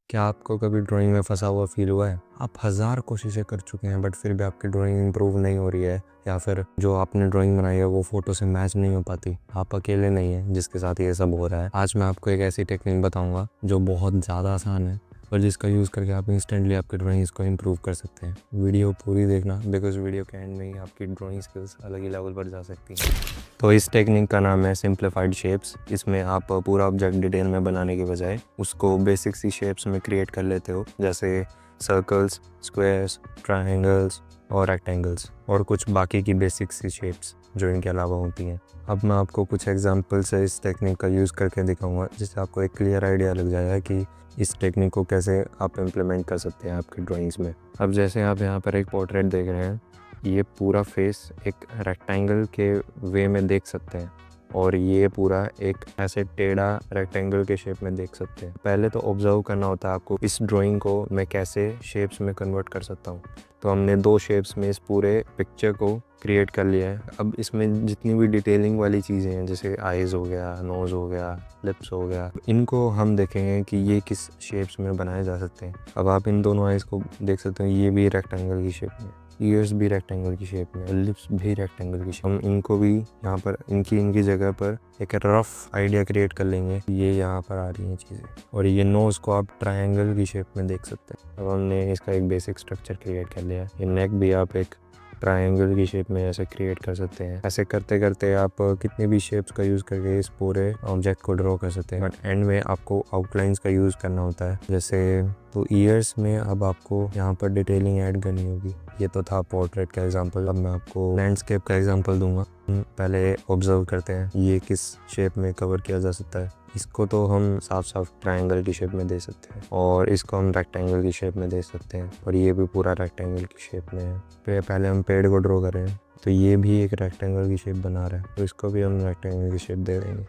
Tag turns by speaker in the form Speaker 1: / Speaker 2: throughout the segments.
Speaker 1: क्या आपको कभी ड्राइंग में फंसा हुआ फील हुआ है? आप हज़ार कोशिशें कर चुके हैं बट फिर भी आपकी ड्राइंग इम्प्रूव नहीं हो रही है, या फिर जो आपने ड्राइंग बनाई है वो फ़ोटो से मैच नहीं हो पाती। आप अकेले नहीं हैं जिसके साथ ये सब हो रहा है। आज मैं आपको एक ऐसी टेक्निक बताऊंगा जो बहुत ज़्यादा आसान है और जिसका यूज़ करके आप इंस्टेंटली आपकी ड्राइंग्स को इम्प्रूव कर सकते हैं। वीडियो पूरी देखना, बिकॉज वीडियो के एंड में ही आपकी ड्राइंग स्किल्स अलग ही लेवल पर जा सकती हैं। तो इस टेक्निक का नाम है सिंप्लीफाइड शेप्स। इसमें आप पूरा ऑब्जेक्ट डिटेल में बनाने के बजाय उसको बेसिक सी शेप्स में क्रिएट कर लेते हो, जैसे सर्कल्स, स्क्वायर्स, ट्रायंगल्स और रेक्टेंगल्स, और कुछ बाकी की बेसिक सी शेप्स जो इनके अलावा होती हैं। अब मैं आपको कुछ एग्जांपल से इस टेक्निक का यूज़ करके दिखाऊंगा, जिससे आपको एक क्लियर आइडिया लग जाएगा कि इस टेक्निक को कैसे आप इम्प्लीमेंट कर सकते हैं आपकी ड्राइंग्स में। अब जैसे आप यहाँ पर एक पोर्ट्रेट देख रहे हैं, ये पूरा फेस एक रेक्टेंगल के वे में देख सकते हैं और ये पूरा एक ऐसे टेढ़ा रेक्टेंगल के शेप में देख सकते हैं। पहले तो ऑब्जर्व करना होता है आपको इस ड्राइंग को मैं कैसे शेप्स में कन्वर्ट कर सकता हूँ। तो हमने 2 शेप्स में इस पूरे पिक्चर को क्रिएट कर लिया है। अब इसमें जितनी भी डिटेलिंग वाली चीज़ें हैं, जैसे आईज़ हो गया, नोज़ हो गया, लिप्स हो गया, इनको हम देखेंगे कि ये किस शेप्स में बनाए जा सकते हैं। अब आप इन दोनों आईज़ को देख सकते हैं, ये भी रेक्टेंगल की शेप में, ईयर्स भी रेक्टेंगल की शेप में, लिप्स भी रेक्टेंगल की शेप। हम इनको भी यहाँ पर इनकी जगह पर एक रफ आइडिया क्रिएट कर लेंगे। ये यहाँ पर आ रही हैं चीज़ें, और ये नोज़ को आप ट्रायंगल की शेप में देख सकते हैं। अब हमने इसका एक बेसिक स्ट्रक्चर क्रिएट कर लिया है। ये नेक भी आप एक ट्रायंगल की शेप में ऐसे क्रिएट कर सकते हैं। ऐसे करते करते आप कितने भी शेप्स का यूज़ करके इस पूरे ऑब्जेक्ट को ड्रॉ कर सकते हैं, बट एंड में आपको आउटलाइंस का यूज़ करना होता है। जैसे तो ईयर्स में अब आपको यहाँ पर डिटेलिंग ऐड करनी होगी। ये तो था पोर्ट्रेट का एग्जांपल। अब मैं आपको लैंडस्केप का एग्जांपल दूंगा। पहले ऑब्जर्व करते हैं ये किस शेप में कवर किया जा सकता है। इसको तो हम साफ साफ ट्रायंगल की शेप में दे सकते हैं, और इसको हम रेक्टेंगल की शेप में दे सकते हैं, और ये भी पूरा रेक्टेंगल की शेप में है। पहले हम पेड़ को ड्रॉ कर रहे हैं, तो ये भी एक रेक्टेंगल की शेप बना रहा है, तो इसको भी हम रेक्टेंगल की शेप दे देंगे।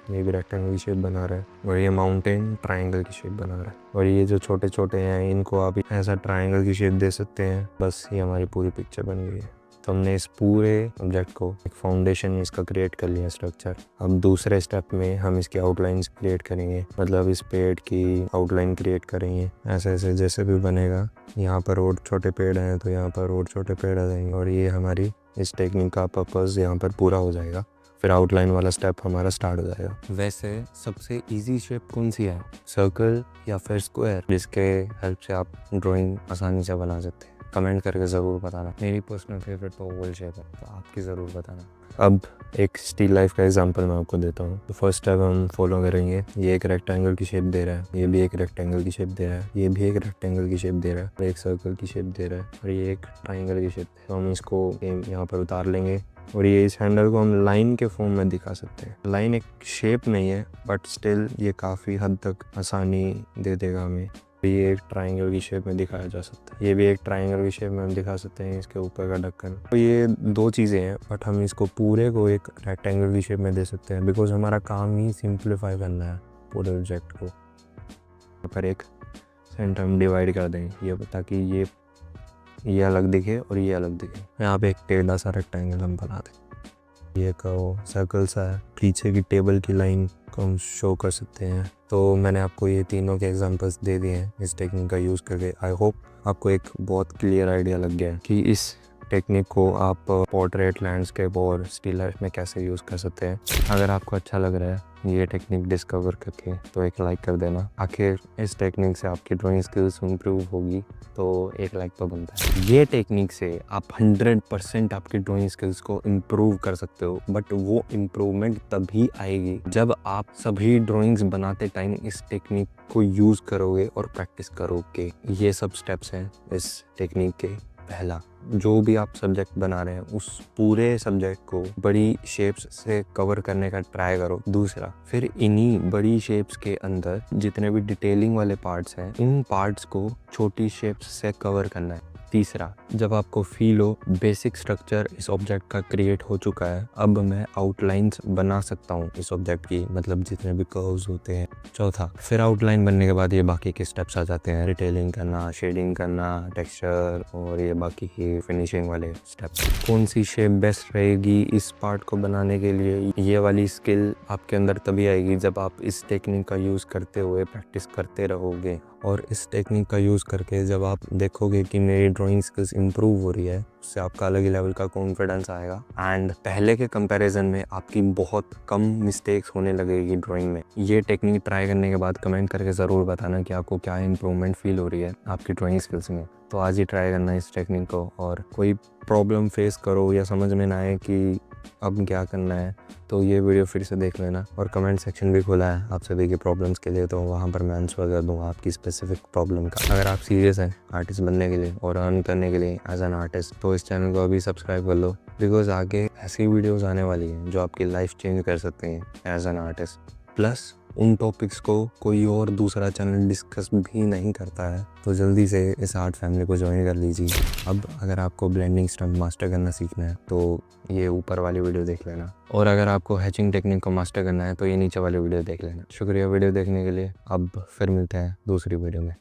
Speaker 1: ये भी रेक्टेंगल की शेप बना रहा है, और ये माउंटेन ट्रायंगल की शेप बना रहा है, और ये जो छोटे छोटे हैं इनको आप ऐसा ट्रायंगल की शेप दे सकते हैं। बस ये हमारी पूरी पिक्चर बन गई है। तो हमने इस पूरे ऑब्जेक्ट को एक फाउंडेशन इसका क्रिएट कर लिया स्ट्रक्चर। अब दूसरे स्टेप में हम इसकी आउटलाइंस क्रिएट करेंगे, मतलब इस पेड़ की आउटलाइन क्रिएट करेंगे। ऐसे ऐसे जैसे भी बनेगा, यहाँ पर और छोटे पेड़ हैं तो यहाँ पर और छोटे पेड़ आ जाएंगे, और ये हमारी इस टेक्निक का पर्पज़ यहाँ पर पूरा हो जाएगा। फिर आउटलाइन वाला स्टेप हमारा स्टार्ट हो जाएगा। वैसे सबसे इजी शेप कौन सी है, सर्कल या फिर स्क्वायर, जिसके हेल्प से आप ड्राइंग आसानी से बना सकते हैं? कमेंट करके ज़रूर बताना। मेरी पर्सनल फेवरेट तो ओवल शेप है, तो आपकी ज़रूर बताना। अब एक स्टिल लाइफ का एग्जांपल मैं आपको देता हूँ। तो फर्स्ट स्टेप हम फॉलो करेंगे। ये एक रेक्टेंगल की शेप दे रहा है, ये भी एक रेक्टेंगल की शेप दे रहा है, ये भी एक रेक्टेंगल की शेप दे रहा है, एक सर्कल की शेप दे रहा है, और ये एक ट्राइंगल की शेप। तो हम इसको यहाँ पर उतार लेंगे, और ये इस हैंडल को हम लाइन के फॉर्म में दिखा सकते हैं। लाइन एक शेप नहीं है, बट स्टिल ये काफ़ी हद तक आसानी दे देगा हमें। ये एक ट्रायंगल की शेप में दिखाया जा सकता है, ये भी एक ट्रायंगल की शेप में हम दिखा सकते हैं, इसके ऊपर का ढक्कन। तो ये 2 चीज़ें हैं, बट हम इसको पूरे को एक रेक्टेंगल की शेप में दे सकते हैं, बिकॉज हमारा काम ही सिंप्लीफाई करना है पूरे ऑब्जेक्ट को। पर एक सेंटर हम डिवाइड कर देंगे, ये ताकि ये अलग दिखे और ये अलग दिखे। यहाँ पे एक टेढ़ा सा रेक्टेंगल हम बना दें। ये कहो सर्कल सा है, पीछे की टेबल की लाइन को हम शो कर सकते हैं। तो मैंने आपको ये तीनों के एग्जांपल्स दे दिए हैं इस टेक्निक का यूज़ करके। आई होप आपको एक बहुत क्लियर आइडिया लग गया है कि इस टेक्निक को आप पोर्ट्रेट, लैंडस्केप और स्टिल लाइफ में कैसे यूज़ कर सकते हैं। अगर आपको अच्छा लग रहा है ये टेक्निक डिस्कवर करके, तो एक लाइक कर देना। आखिर इस टेक्निक से आपकी ड्राइंग स्किल्स इम्प्रूव होगी, तो एक लाइक तो बनता है। ये टेक्निक से आप 100% आपकी ड्राइंग स्किल्स को इम्प्रूव कर सकते हो, बट वो इम्प्रूवमेंट तभी आएगी जब आप सभी ड्राइंग्स बनाते टाइम इस टेक्निक को यूज़ करोगे और प्रैक्टिस करोगे। ये सब स्टेप्स हैं इस टेक्निक के। पहला, जो भी आप सब्जेक्ट बना रहे हैं उस पूरे सब्जेक्ट को बड़ी शेप्स से कवर करने का ट्राई करो। दूसरा, फिर इन्हीं बड़ी शेप्स के अंदर जितने भी डिटेलिंग वाले पार्ट्स हैं, इन पार्ट्स को छोटी शेप्स से कवर करना है। तीसरा, जब आपको फील हो बेसिक स्ट्रक्चर इस ऑब्जेक्ट का क्रिएट हो चुका है, अब मैं आउटलाइंस बना सकता हूँ इस ऑब्जेक्ट की, मतलब जितने भी कर्व्स होते हैं। चौथा, फिर आउटलाइन बनने के बाद ये बाकी के स्टेप्स आ जाते हैं, डिटेलिंग करना, शेडिंग करना, टेक्सचर, और ये बाकी की फिनिशिंग वाले स्टेप्स। कौन सी शेप बेस्ट रहेगी इस पार्ट को बनाने के लिए, ये वाली स्किल आपके अंदर तभी आएगी जब आप इस टेक्निक का यूज़ करते हुए प्रैक्टिस करते रहोगे। और इस टेक्निक का यूज़ करके जब आप देखोगे कि मेरी ड्राइंग स्किल्स इंप्रूव हो रही है, उससे आपका अलग ही लेवल का कॉन्फिडेंस आएगा एंड पहले के कंपैरिजन में आपकी बहुत कम मिस्टेक्स होने लगेगी ड्राइंग में। ये टेक्निक ट्राई करने के बाद कमेंट करके ज़रूर बताना कि आपको क्या इंप्रूवमेंट फील हो रही है आपकी ड्राइंग स्किल्स में। तो आज ही ट्राई करना इस टेक्निक को, और कोई प्रॉब्लम फेस करो या समझ में ना आए कि अब क्या करना है तो ये वीडियो फिर से देख लेना। और कमेंट सेक्शन भी खुला है आप सभी के प्रॉब्लम्स के लिए, तो वहाँ पर मैं आंसर कर दूँगा आपकी स्पेसिफिक प्रॉब्लम का। अगर आप सीरियस हैं आर्टिस्ट बनने के लिए और अर्न करने के लिए एज एन आर्टिस्ट, तो इस चैनल को अभी सब्सक्राइब कर लो, बिकॉज आगे ऐसी वीडियोज़ आने वाली हैं जो आपकी लाइफ चेंज कर सकते हैं एज एन आर्टिस्ट। प्लस उन टॉपिक्स को कोई और दूसरा चैनल डिस्कस भी नहीं करता है, तो जल्दी से इस आर्ट फैमिली को ज्वाइन कर लीजिए। अब अगर आपको ब्लेंडिंग स्टंट मास्टर करना सीखना है तो ये ऊपर वाली वीडियो देख लेना, और अगर आपको हैचिंग टेक्निक को मास्टर करना है तो ये नीचे वाली वीडियो देख लेना। शुक्रिया वीडियो देखने के लिए। अब फिर मिलते हैं दूसरी वीडियो में।